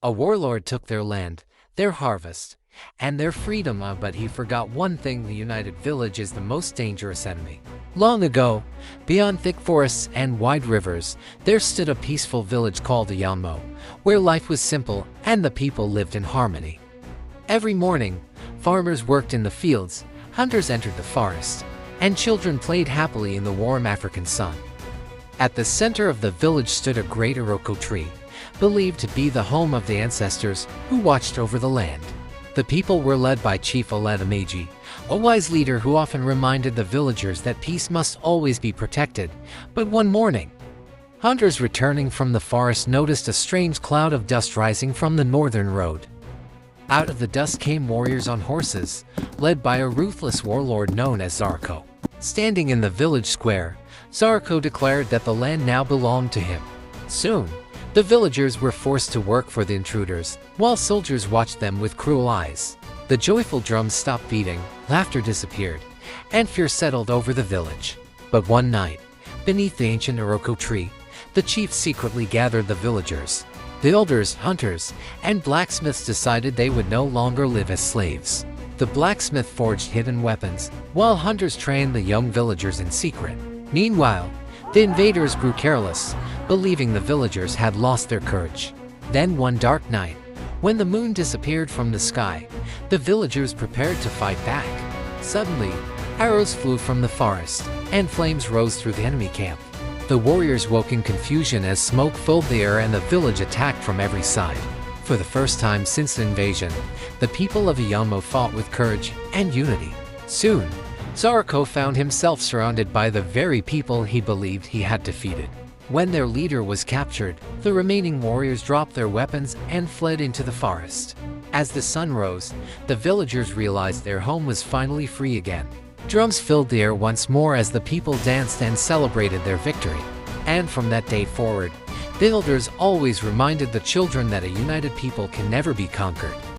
A warlord took their land, their harvest, and their freedom, but he forgot one thing: the united village is the most dangerous enemy. Long ago, beyond thick forests and wide rivers, there stood a peaceful village called Ayamo, where life was simple and the people lived in harmony. Every morning, farmers worked in the fields, hunters entered the forest, and children played happily in the warm African sun. At the center of the village stood a great Iroko tree, believed to be the home of the ancestors who watched over the land. The people were led by Chief Oledamaji, a wise leader who often reminded the villagers that peace must always be protected. But one morning, hunters returning from the forest noticed a strange cloud of dust rising from the northern road. Out of the dust came warriors on horses, led by a ruthless warlord known as Zarko. Standing in the village square, Zarko declared that the land now belonged to him. Soon, the villagers were forced to work for the intruders, while soldiers watched them with cruel eyes. The joyful drums stopped beating, laughter disappeared, and fear settled over the village. But one night, beneath the ancient Iroko tree, the chief secretly gathered the villagers. The elders, hunters, and blacksmiths decided they would no longer live as slaves. The blacksmith forged hidden weapons, while hunters trained the young villagers in secret. Meanwhile, the invaders grew careless, believing the villagers had lost their courage. Then one dark night, when the moon disappeared from the sky, the villagers prepared to fight back. Suddenly, arrows flew from the forest, and flames rose through the enemy camp. The warriors woke in confusion as smoke filled the air and the village attacked from every side. For the first time since the invasion, the people of Ayamo fought with courage and unity. Soon, Zarko found himself surrounded by the very people he believed he had defeated. When their leader was captured, the remaining warriors dropped their weapons and fled into the forest. As the sun rose, the villagers realized their home was finally free again. Drums filled the air once more as the people danced and celebrated their victory. And from that day forward, the elders always reminded the children that a united people can never be conquered.